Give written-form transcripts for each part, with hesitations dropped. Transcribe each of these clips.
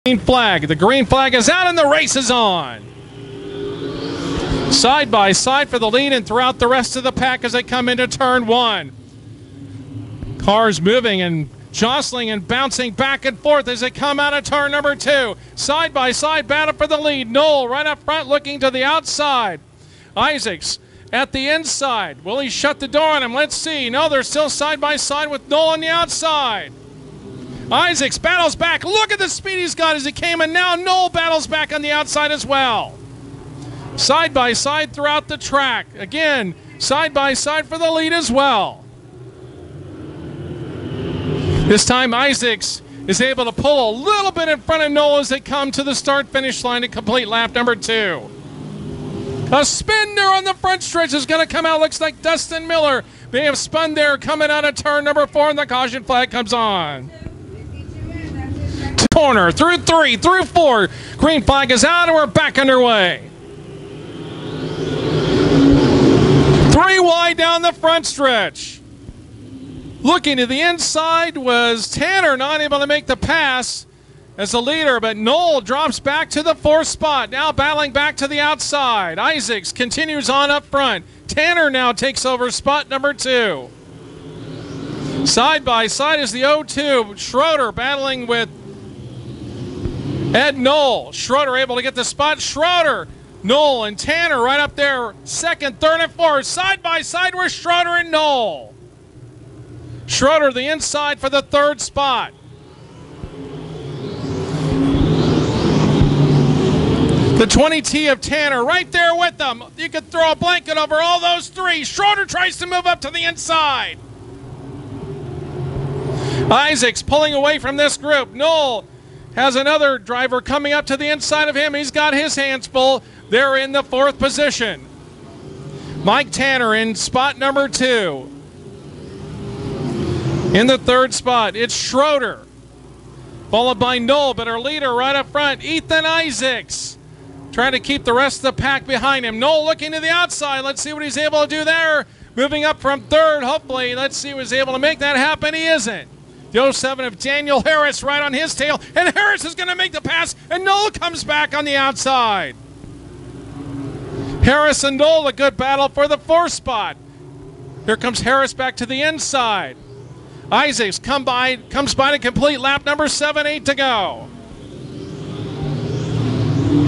green flag. The green flag is out and the race is on. Side by side for the lead and throughout the rest of the pack as they come into turn one. Cars moving and jostling and bouncing back and forth as they come out of turn number two. Side by side battle for the lead. Noel right up front looking to the outside. Isaacs at the inside. Will he shut the door on him? Let's see. No, they're still side by side with Noel on the outside. Isaacs battles back. Look at the speed he's got as he came in. Now Noel battles back on the outside as well. Side by side throughout the track. Again, side by side for the lead as well. This time Isaacs is able to pull a little bit in front of Noel as they come to the start-finish line to complete lap number two. A spin there on the front stretch is going to come out. Looks like Dustin Miller may have spun there coming out of turn number four, and the caution flag comes on. Corner, through three, through four. Green flag is out, and we're back underway. Three wide down the front stretch. Looking to the inside was Tanner, not able to make the pass as the leader, but Noel drops back to the fourth spot. Now battling back to the outside. Isaacs continues on up front. Tanner now takes over spot number two. Side by side is the 0-2. Schroeder battling with Ed Noel. Schroeder able to get the spot. Schroeder, Noel, and Tanner right up there. Second, third, and fourth. Side by side were Schroeder and Noel. Schroeder the inside for the third spot. The 20T of Tanner right there with them. You could throw a blanket over all those three. Schroeder tries to move up to the inside. Isaacs pulling away from this group. Noel has another driver coming up to the inside of him. He's got his hands full. They're in the fourth position. Mike Tanner in spot number two. In the third spot, it's Schroeder, followed by Noel, but our leader right up front, Ethan Isaacs, trying to keep the rest of the pack behind him. Noel looking to the outside. Let's see what he's able to do there. Moving up from third, hopefully. Let's see if he's able to make that happen. He isn't. The 07 of Daniel Harris right on his tail, and Harris is going to make the pass, and Noel comes back on the outside. Harris and Noel, a good battle for the fourth spot. Here comes Harris back to the inside. Isaacs comes by to complete lap number 7-8 to go.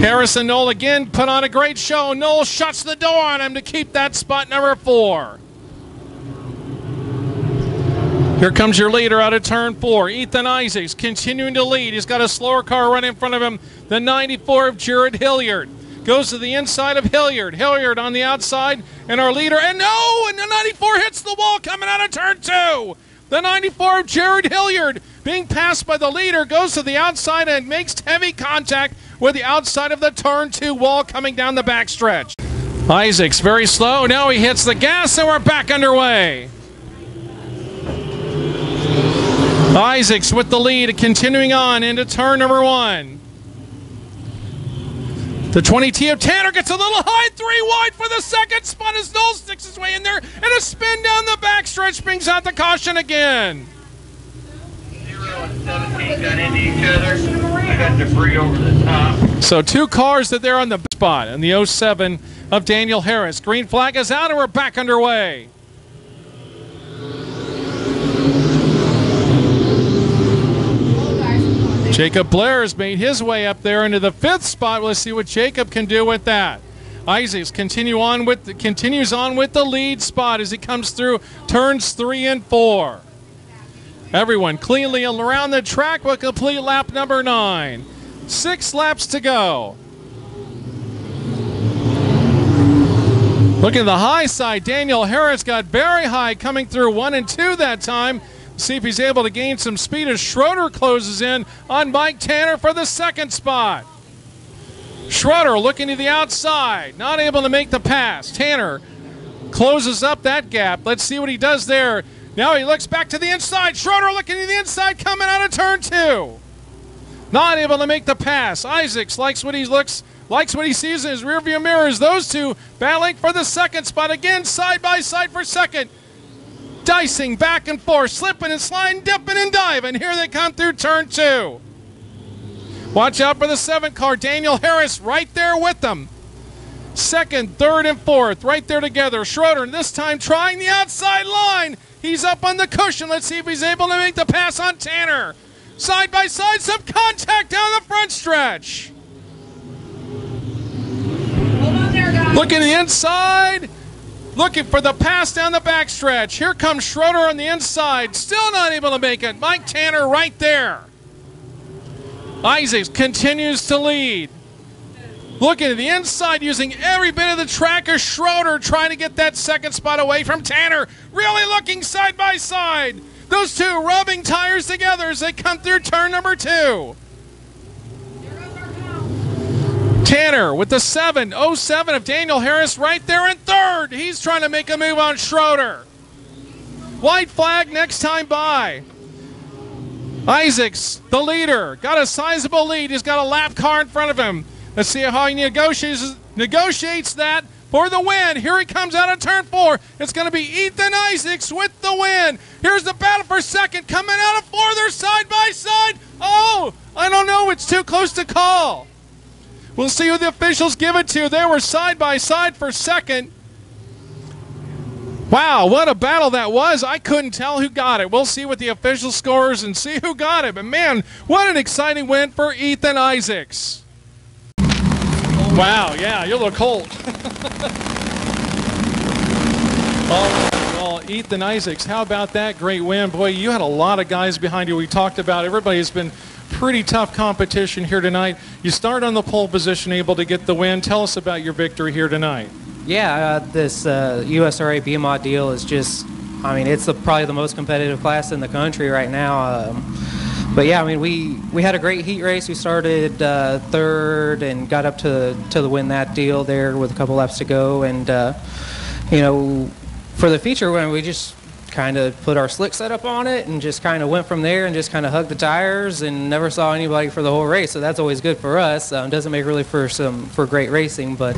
Harris and Noel again put on a great show. Noel shuts the door on him to keep that spot number four. Here comes your leader out of turn four, Ethan Isaacs, continuing to lead. He's got a slower car right in front of him, the 94 of Jared Hilliard. Goes to the inside of Hilliard. Hilliard on the outside, and our leader, and the 94 hits the wall coming out of turn two. The 94 of Jared Hilliard being passed by the leader goes to the outside and makes heavy contact with the outside of the turn two wall coming down the backstretch. Isaacs very slow. Now he hits the gas and we're back underway. Isaacs with the lead, continuing on into turn number one. The 20T of Tanner gets a little high, three wide for the second spot as Noel sticks his way in there, and a spin down the backstretch brings out the caution again. 0 and 17 got into each other. I got debris over the top. So two cars that they're on the spot, and the 07 of Daniel Harris. Green flag is out, and we're back underway. Jacob Blair has made his way up there into the fifth spot. Let's see what Jacob can do with that. Isaacs continues on with the lead spot as he comes through turns 3 and 4. Everyone cleanly around the track will complete lap number 9. 6 laps to go. Looking at the high side, Daniel Harris got very high coming through 1 and 2 that time. See if he's able to gain some speed as Schroeder closes in on Mike Tanner for the second spot. Schroeder looking to the outside, not able to make the pass. Tanner closes up that gap. Let's see what he does there. Now he looks back to the inside. Schroeder looking to the inside, coming out of turn 2. Not able to make the pass. Isaacs likes what he sees in his rearview mirrors. Those two battling for the second spot again, side by side for second. Dicing back and forth, slipping and sliding, dipping and diving. Here they come through turn 2. Watch out for the 7 car. Daniel Harris right there with them. Second, third, and fourth right there together. Schroeder this time trying the outside line. He's up on the cushion. Let's see if he's able to make the pass on Tanner. Side by side, some contact down the front stretch. Hold on there, guys. Looking to the inside. Looking for the pass down the backstretch. Here comes Schroeder on the inside. Still not able to make it. Mike Tanner right there. Isaacs continues to lead. Looking to the inside, using every bit of the track as Schroeder trying to get that second spot away from Tanner. Really looking side by side. Those two rubbing tires together as they come through turn number 2. Tanner with the 7.07 of Daniel Harris right there in third. He's trying to make a move on Schroeder. White flag next time by. Isaacs, the leader, got a sizable lead. He's got a lap car in front of him. Let's see how he negotiates that for the win. Here he comes out of turn 4. It's going to be Ethan Isaacs with the win. Here's the battle for second. Coming out of 4. They're side by side. Oh, I don't know. It's too close to call. We'll see who the officials give it to. They were side by side for second. Wow, what a battle that was. I couldn't tell who got it. We'll see what the official scores and see who got it. But, man, what an exciting win for Ethan Isaacs. Wow, yeah, you look cold. Oh, well, Ethan Isaacs, how about that great win? Boy, you had a lot of guys behind you. We talked about everybody's been pretty tough competition here tonight. You start on the pole position, able to get the win. Tell us about your victory here tonight. Yeah, this USRA BMOD deal is just, I mean, it's probably the most competitive class in the country right now. But yeah, I mean, we had a great heat race. We started third and got up to win that deal there with a couple laps to go. And, you know, for the feature win, we just kind of put our slick setup on it and just kind of went from there and just kind of hugged the tires and never saw anybody for the whole race. So that's always good for us. Doesn't make really for great racing, but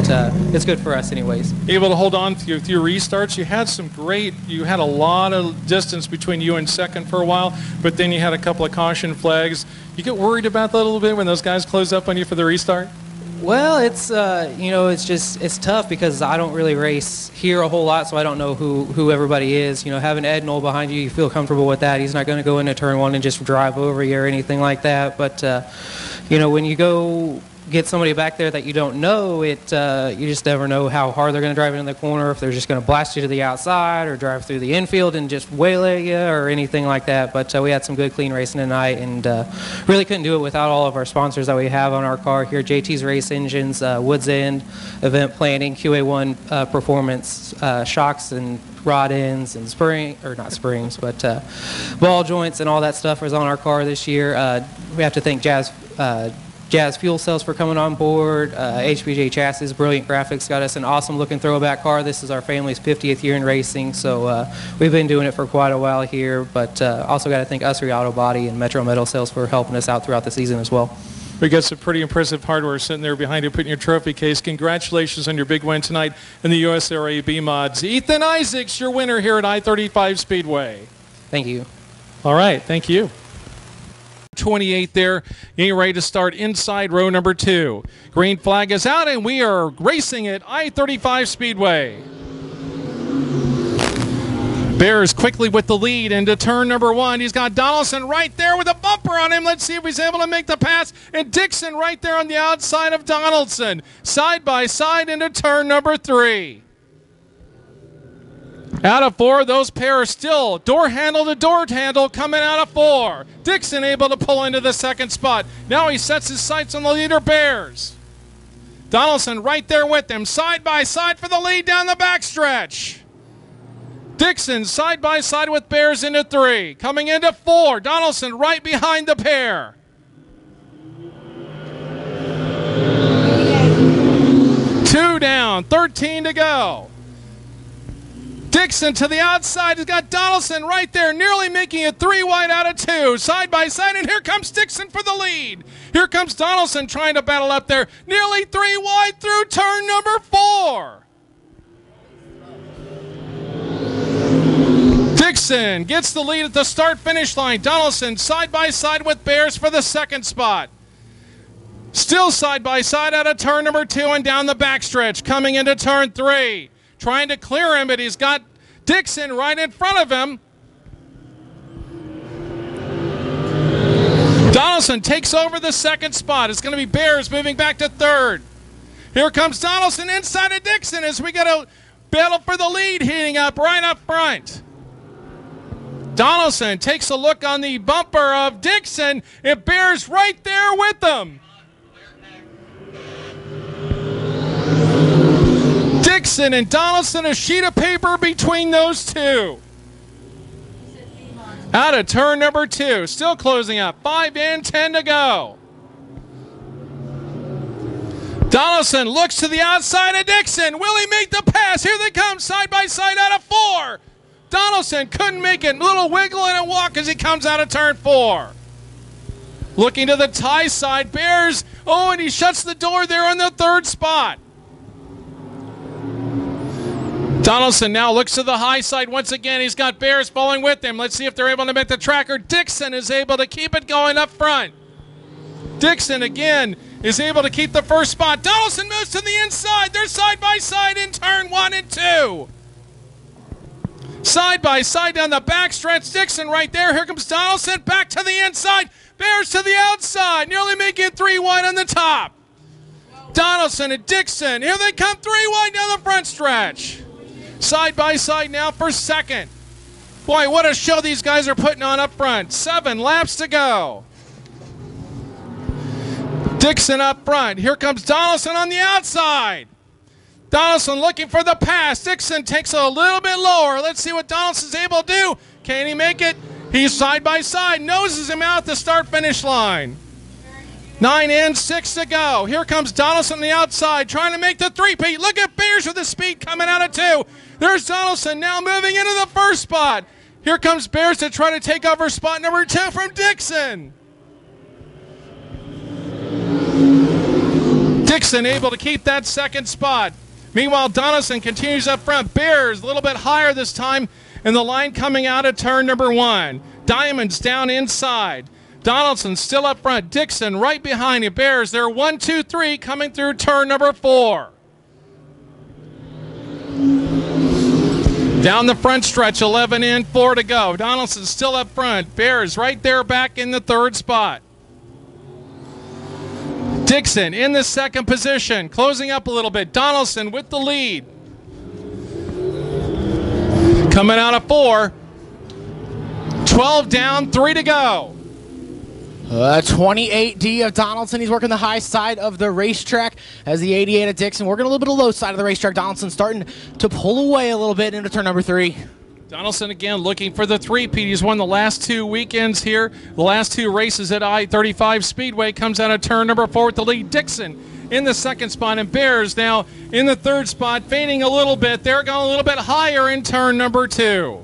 it's good for us anyways. Able to hold on through your restarts. You had a lot of distance between you and second for a while, but then you had a couple of caution flags. You get worried about that a little bit when those guys close up on you for the restart? Well, it's you know, it's tough because I don't really race here a whole lot, so I don't know who everybody is. You know, having Ed Knoll behind you, you feel comfortable with that. He's not going to go into turn 1 and just drive over you or anything like that. But you know, when you go get somebody back there that you don't know, you just never know how hard they're going to drive in the corner, if they're just going to blast you to the outside or drive through the infield and just waylay you or anything like that. But we had some good clean racing tonight and really couldn't do it without all of our sponsors that we have on our car here: JT's Race Engines, Woods End Event Planning, QA1 Performance, shocks and rod ends and ball joints and all that stuff was on our car this year. We have to thank Jazz Fuel Cells for coming on board. HBJ Chassis, Brilliant Graphics got us an awesome looking throwback car. This is our family's 50th year in racing, so we've been doing it for quite a while here. But also got to thank Ussery Auto Body and Metro Metal Sales for helping us out throughout the season as well. We got some pretty impressive hardware sitting there behind you, putting your trophy case. Congratulations on your big win tonight in the USRA B-Mods. Ethan Isaacs, your winner here at I-35 Speedway. Thank you. All right, thank you. 28 there, getting ready to start inside row number 2. Green flag is out and we are racing at I-35 Speedway. Bears quickly with the lead into turn number 1. He's got Donaldson right there with a bumper on him. Let's see if he's able to make the pass. And Dixon right there on the outside of Donaldson. Side by side into turn number 3. Out of 4, those pair are still door handle to door handle coming out of 4. Dixon able to pull into the second spot. Now he sets his sights on the leader, Bears. Donaldson right there with him, side by side for the lead down the backstretch. Dixon side by side with Bears into 3. Coming into 4, Donaldson right behind the pair. Two down, 13 to go. Dixon to the outside. He's got Donaldson right there, nearly making it 3 wide out of 2. Side by side, and here comes Dixon for the lead. Here comes Donaldson trying to battle up there. Nearly 3 wide through turn number 4. Dixon gets the lead at the start-finish line. Donaldson side by side with Bears for the second spot. Still side by side out of turn number 2 and down the backstretch. Coming into turn 3. Trying to clear him, but he's got Dixon right in front of him. Donaldson takes over the second spot. It's going to be Bears moving back to third. Here comes Donaldson inside of Dixon as we get a battle for the lead heating up right up front. Donaldson takes a look on the bumper of Dixon, and Bears right there with them. Dixon and Donaldson, a sheet of paper between those two. Out of turn number 2, still closing up, 5 and 10 to go. Donaldson looks to the outside of Dixon. Will he make the pass? Here they come, side by side out of 4. Donaldson couldn't make it. Little wiggle and a walk as he comes out of turn 4. Looking to the tie side, Bears. Oh, and he shuts the door there on the third spot. Donaldson now looks to the high side once again. He's got Bears following with him. Let's see if they're able to make the tracker. Dixon is able to keep it going up front. Dixon again is able to keep the first spot. Donaldson moves to the inside. They're side by side in turn 1 and 2. Side by side down the backstretch. Dixon right there. Here comes Donaldson back to the inside. Bears to the outside. Nearly making it 3 wide on the top. Donaldson and Dixon. Here they come 3 wide down the front stretch. Side by side now for second. Boy, what a show these guys are putting on up front. 7 laps to go. Dixon up front. Here comes Donaldson on the outside. Donaldson looking for the pass. Dixon takes it a little bit lower. Let's see what Donaldson's able to do. Can he make it? He's side by side. Noses him out the start-finish line. 9 and 6 to go. Here comes Donaldson on the outside trying to make the three-peat. Look at Bears with the speed coming out of 2. There's Donaldson now moving into the first spot. Here comes Bears to try to take over spot number 2 from Dixon. Dixon able to keep that second spot. Meanwhile, Donaldson continues up front. Bears a little bit higher this time in the line coming out of turn number 1. Diamonds down inside. Donaldson still up front. Dixon right behind him. Bears, they're 1, 2, 3 coming through turn number 4. Down the front stretch, 11 in, 4 to go. Donaldson still up front. Bears right there back in the third spot. Dixon in the second position, closing up a little bit. Donaldson with the lead. Coming out of 4. 12 down, 3 to go. 28D of Donaldson. He's working the high side of the racetrack as the 88 of Dixon working a little bit of the low side of the racetrack. Donaldson starting to pull away a little bit into turn number 3. Donaldson again looking for the three-peat. He's won the last 2 weekends here. The last 2 races at I-35 Speedway. Comes out of turn number 4 with the lead. Dixon in the second spot, and Bears now in the third spot, fading a little bit. They're going a little bit higher in turn number 2.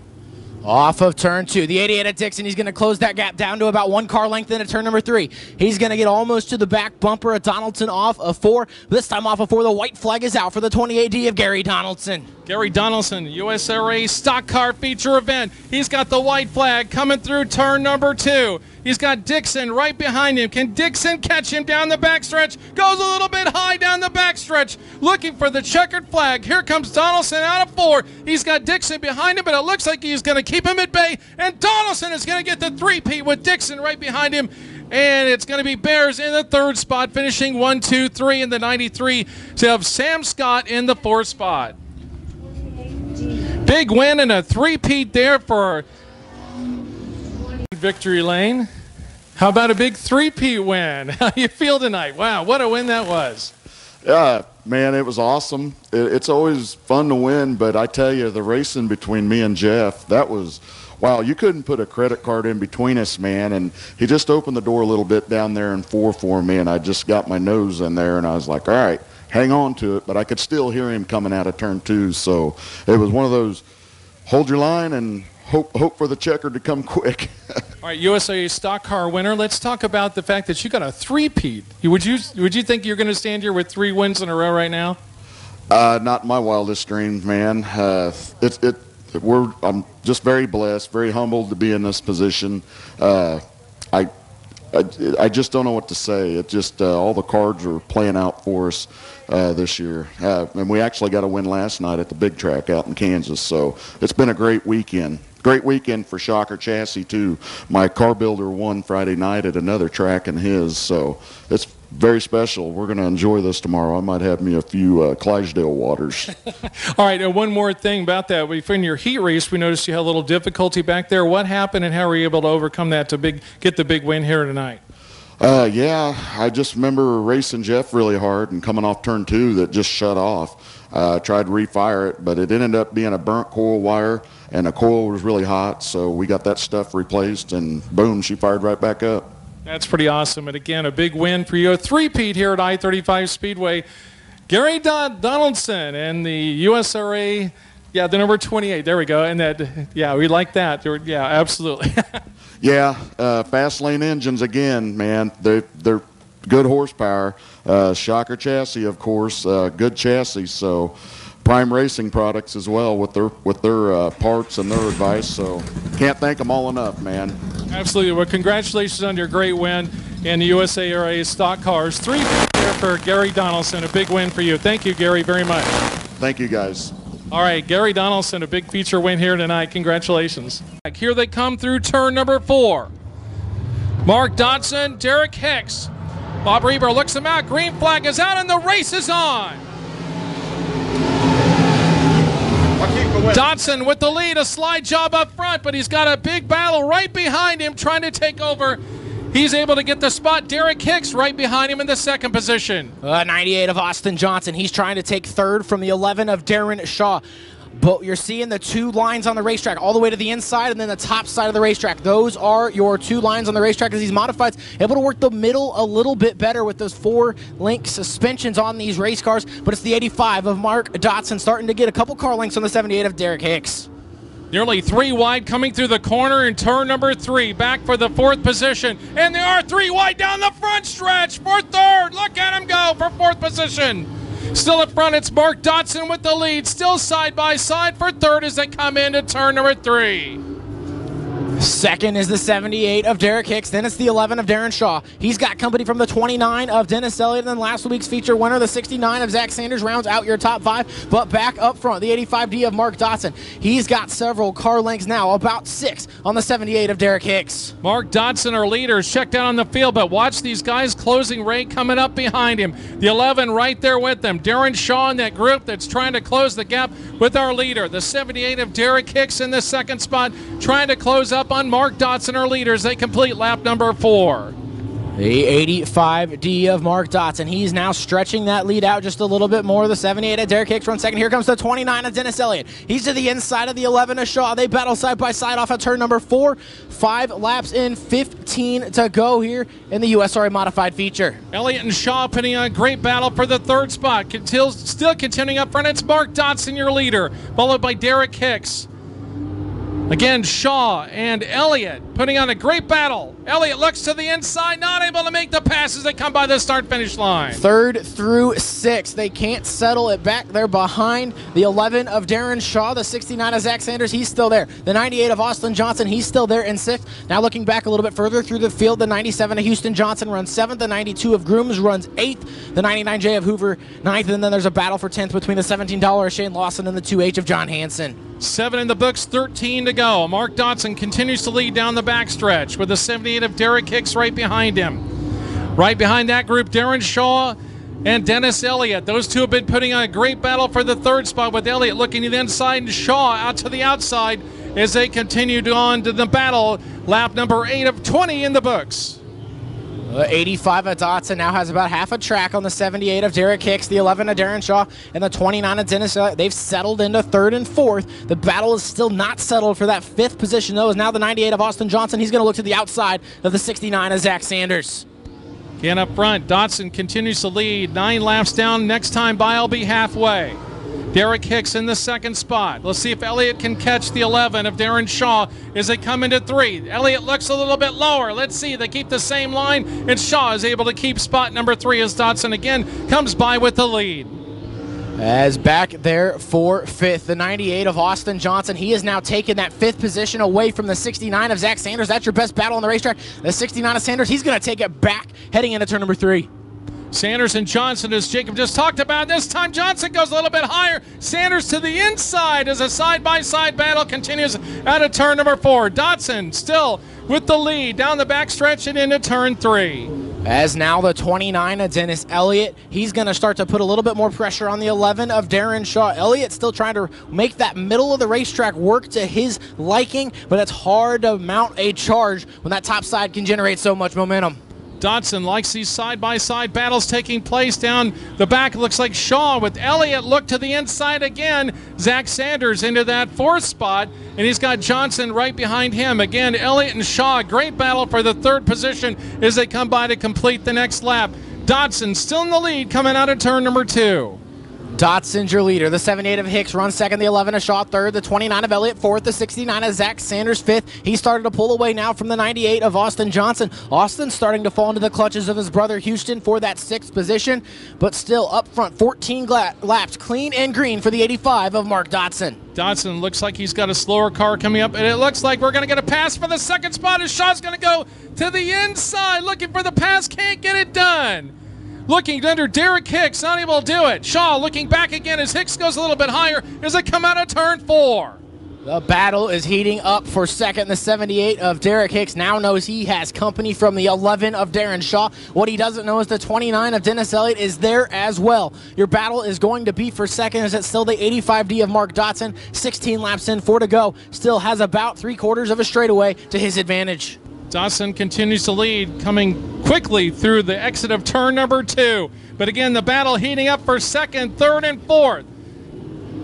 Off of turn 2, the 88 at Dixon, he's going to close that gap down to about 1 car length into turn number 3. He's going to get almost to the back bumper of Donaldson off of 4. This time off of 4, the white flag is out for the 28D of Gary Donaldson. Gary Donaldson, USRA Stock Car Feature Event. He's got the white flag coming through turn number 2. He's got Dixon right behind him. Can Dixon catch him down the backstretch? Goes a little bit high down the backstretch, looking for the checkered flag. Here comes Donaldson out of 4. He's got Dixon behind him, but it looks like he's going to keep him at bay. And Donaldson is going to get the three-peat with Dixon right behind him. And it's going to be Bears in the third spot, finishing 1, 2, 3 in the 93. So you have Sam Scott in the fourth spot. Big win and a three-peat there for Victory Lane. How about a big three-peat win? How you feel tonight? Wow, what a win that was. Yeah, man, it was awesome. It's always fun to win, but I tell you, the racing between me and Jeff, that was, wow, you couldn't put a credit card in between us, man. And he just opened the door a little bit down there in 4 for me, and I just got my nose in there, and I was like, all right, hang on to it. But I could still hear him coming out of turn 2, so it was one of those hold your line and hope for the checker to come quick. All right, USA Stock Car winner. Let's talk about the fact that you got a three-peat. Would you think you're going to stand here with 3 wins in a row right now? Not my wildest dreams, man. I'm just very blessed, very humbled to be in this position. I just don't know what to say. It just all the cards are playing out for us this year, and we actually got a win last night at the big track out in Kansas. So it's been a great weekend. Great weekend for Shocker Chassis too. My car builder won Friday night at another track in his, so it's very special. We're going to enjoy this tomorrow. I might have me a few Clydesdale waters. All right, and one more thing about that. In your heat race, we noticed you had a little difficulty back there. What happened, and how were you able to overcome that to get the big win here tonight? Yeah, I just remember racing Jeff really hard and coming off turn 2 that just shut off. Tried to refire it, but it ended up being a burnt coil wire, and the coil was really hot, so we got that stuff replaced, and boom, she fired right back up. That's pretty awesome. And again, a big win for you. A three-peat here at I-35 Speedway. Gary Donaldson and the USRA, yeah, the number 28. There we go. And that, yeah, we like that. Yeah, absolutely. Yeah, fast lane engines again, man. They're good horsepower. Shocker chassis, of course, good chassis. So Prime Racing products as well with their parts and their advice. So can't thank them all enough, man. Absolutely. Well, congratulations on your great win in the USARA stock cars. 3 there for Gary Donaldson. A big win for you. Thank you, Gary, very much. Thank you, guys. All right, Gary Donaldson, a big feature win here tonight. Congratulations. Here they come through turn number 4. Mark Dodson, Derek Hicks. Bob Reber looks him out. Green flag is out, and the race is on. Dodson with the lead, a slide job up front, but he's got a big battle right behind him trying to take over. He's able to get the spot. Derek Hicks right behind him in the second position. 98 of Austin Johnson. He's trying to take third from the 11 of Darren Shaw. But you're seeing the 2 lines on the racetrack, all the way to the inside and then the top side of the racetrack. Those are your 2 lines on the racetrack as these modifieds able to work the middle a little bit better with those 4-link suspensions on these race cars. But it's the 85 of Mark Dodson starting to get a couple car links on the 78 of Derek Hicks. Nearly 3 wide coming through the corner in turn number 3. Back for the 4th position. And they are 3 wide down the front stretch for 3rd. Look at him go for 4th position. Still up front, it's Mark Dodson with the lead. Still side by side for 3rd as they come into turn number 3. Second is the 78 of Derek Hicks. Then it's the 11 of Darren Shaw. He's got company from the 29 of Dennis Elliott. And then last week's feature winner, the 69 of Zach Sanders, rounds out your top 5. But back up front, the 85D of Mark Dodson. He's got several car lengths now, about 6 on the 78 of Derek Hicks. Mark Dodson, our leader, is checked out on the field, but watch these guys closing rate coming up behind him. The 11 right there with them. Darren Shaw in that group that's trying to close the gap with our leader. The 78 of Derek Hicks in the second spot, trying to close up on Mark Dodson, our leaders. They complete lap number 4. The 85D of Mark Dodson. He's now stretching that lead out just a little bit more. The 78 of Derek Hicks runs second. Here comes the 29 of Dennis Elliott. He's to the inside of the 11 of Shaw. They battle side by side off at turn number 4. 5 laps in, 15 to go here in the USRA modified feature. Elliott and Shaw putting on a great battle for the 3rd spot. Still continuing up front. It's Mark Dodson, your leader, followed by Derek Hicks. Again, Shaw and Elliott putting on a great battle. Elliott looks to the inside, not able to make the pass as they come by the start-finish line. 3rd through 6th. They can't settle it back. They're behind the 11 of Darren Shaw, the 69 of Zach Sanders. He's still there. The 98 of Austin Johnson, he's still there in 6th. Now looking back a little bit further through the field, the 97 of Houston Johnson runs 7th. The 92 of Grooms runs 8th. The 99J of Hoover 9th. And then there's a battle for 10th between the $17 of Shane Lawson and the 2H of John Hansen. 7 in the books, 13 to go. Mark Dodson continues to lead down the backstretch with the 78 of Derek Hicks right behind him. Right behind that group, Darren Shaw and Dennis Elliott. Those two have been putting on a great battle for the 3rd spot, with Elliott looking to the inside and Shaw out to the outside as they continue on to the battle. Lap number 8 of 20 in the books. 85 of Dodson now has about half a track on the 78 of Derek Hicks, the 11 of Darren Shaw, and the 29 of Dennis Elliott. They've settled into 3rd and 4th. The battle is still not settled for that 5th position, though, is now the 98 of Austin Johnson. He's going to look to the outside of the 69 of Zach Sanders. Again up front, Dodson continues to lead. 9 laps down. Next time by, I'll be halfway. Derek Hicks in the 2nd spot. Let's see if Elliott can catch the 11 of Darren Shaw as they come into 3. Elliott looks a little bit lower. Let's see. They keep the same line, and Shaw is able to keep spot number 3 as Dodson again comes by with the lead. As back there for fifth, the 98 of Austin Johnson. He has now taken that fifth position away from the 69 of Zach Sanders. That's your best battle on the racetrack. The 69 of Sanders, he's going to take it back heading into turn number 3. Sanders and Johnson, as Jacob just talked about. This time Johnson goes a little bit higher. Sanders to the inside as a side-by-side battle continues out of turn number 4. Dotson still with the lead down the backstretch and into turn 3. As now the 29 of Dennis Elliott, he's going to start to put a little bit more pressure on the 11 of Darren Shaw. Elliott still trying to make that middle of the racetrack work to his liking, but it's hard to mount a charge when that top side can generate so much momentum. Dotson likes these side-by-side battles taking place down the back. It looks like Shaw with Elliott look to the inside again. Zach Sanders into that 4th spot, and he's got Johnson right behind him. Again, Elliott and Shaw, great battle for the 3rd position as they come by to complete the next lap. Dotson still in the lead coming out of turn number 2. Dotson's your leader. The 78 of Hicks runs second, the 11 of Shaw third, the 29 of Elliott fourth, the 69 of Zach Sanders fifth. He started to pull away now from the 98 of Austin Johnson. Austin starting to fall into the clutches of his brother Houston for that 6th position, but still up front, 14 laps, clean and green for the 85 of Mark Dotson. Dotson looks like he's got a slower car coming up, and it looks like we're going to get a pass for the 2nd spot as Shaw's going to go to the inside, looking for the pass, can't get it done. Looking under Derek Hicks, unable to do it. Shaw looking back again as Hicks goes a little bit higher as they come out of turn 4. The battle is heating up for second. The 78 of Derek Hicks now knows he has company from the 11 of Darren Shaw. What he doesn't know is the 29 of Dennis Elliott is there as well. Your battle is going to be for second as it's still the 85D of Mark Dotson. 16 laps in, 4 to go. Still has about 3/4 of a straightaway to his advantage. Dotson continues to lead, coming quickly through the exit of turn number 2. But again, the battle heating up for 2nd, 3rd, and 4th.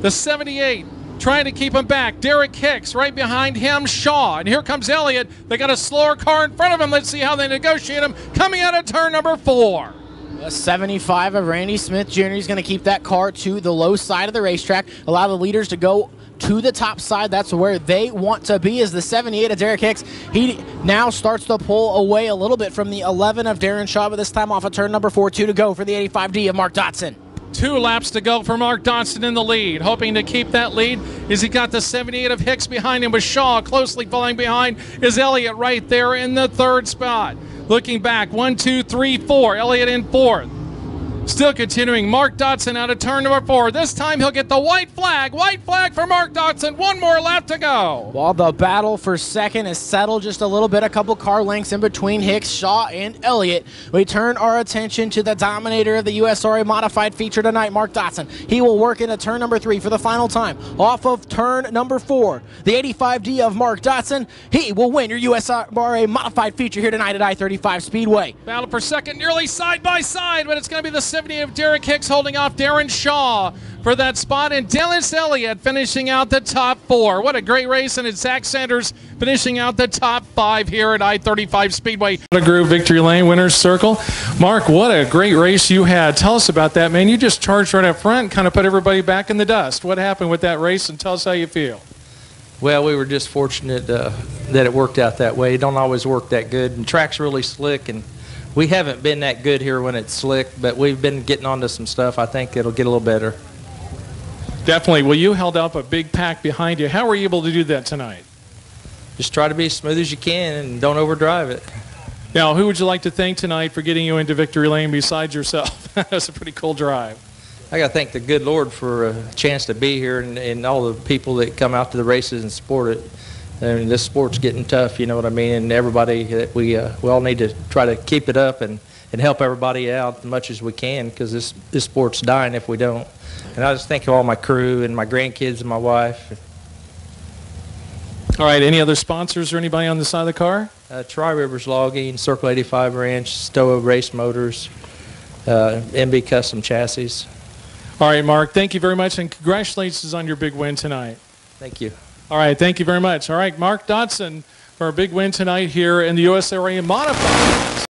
The 78 trying to keep him back. Derek Hicks right behind him, Shaw. And here comes Elliott. They got a slower car in front of him. Let's see how they negotiate him. Coming out of turn number 4. The 75 of Randy Smith Jr. is going to keep that car to the low side of the racetrack. Allow the leaders to go to the top side. That's where they want to be, is the 78 of Derek Hicks. He now starts to pull away a little bit from the 11 of Darren Shaw, but this time off of turn number 4. 2 to go for the 85D of Mark Dotson. 2 laps to go for Mark Dotson in the lead. Hoping to keep that lead as he got the 78 of Hicks behind him with Shaw closely following behind is Elliott right there in the 3rd spot. Looking back, 1, 2, 3, 4. Elliott in 4th. Still continuing, Mark Dotson out of turn number 4. This time he'll get the white flag. White flag for Mark Dotson. 1 more lap to go. While the battle for second is settled just a little bit, a couple car lengths in between Hicks, Shaw, and Elliott, we turn our attention to the dominator of the USRA modified feature tonight, Mark Dotson. He will work into turn number 3 for the final time. Off of turn number 4, the 85D of Mark Dotson. He will win your USRA modified feature here tonight at I-35 Speedway. Battle for second, nearly side by side, but it's going to be the 70 of Derek Hicks holding off Darren Shaw for that spot, and Dennis Elliott finishing out the top 4. What a great race, and it's Zach Sanders finishing out the top 5 here at I-35 Speedway. What a groove, Victory Lane, winner's circle. Mark, what a great race you had. Tell us about that, man. You just charged right up front and kind of put everybody back in the dust. What happened with that race, and tell us how you feel. Well, we were just fortunate that it worked out that way. It don't always work that good, and track's really slick, and we haven't been that good here when it's slick, but we've been getting onto some stuff. I think it'll get a little better. Definitely. Well, you held up a big pack behind you. How were you able to do that tonight? Just try to be as smooth as you can and don't overdrive it. Now, who would you like to thank tonight for getting you into Victory Lane besides yourself? That was a pretty cool drive. I got to thank the good Lord for a chance to be here and all the people that come out to the races and support it. I mean, this sport's getting tough, you know what I mean, and everybody, we all need to try to keep it up and help everybody out as much as we can, because this sport's dying if we don't. And I just thank all my crew and my grandkids and my wife. All right, any other sponsors or anybody on the side of the car? Tri-Rivers Logging, Circle 85 Ranch, Stowa Race Motors, MB Custom Chassis. All right, Mark, thank you very much, and congratulations on your big win tonight. Thank you. All right, thank you very much. All right, Mark Dotson for a big win tonight here in the USRA Modified.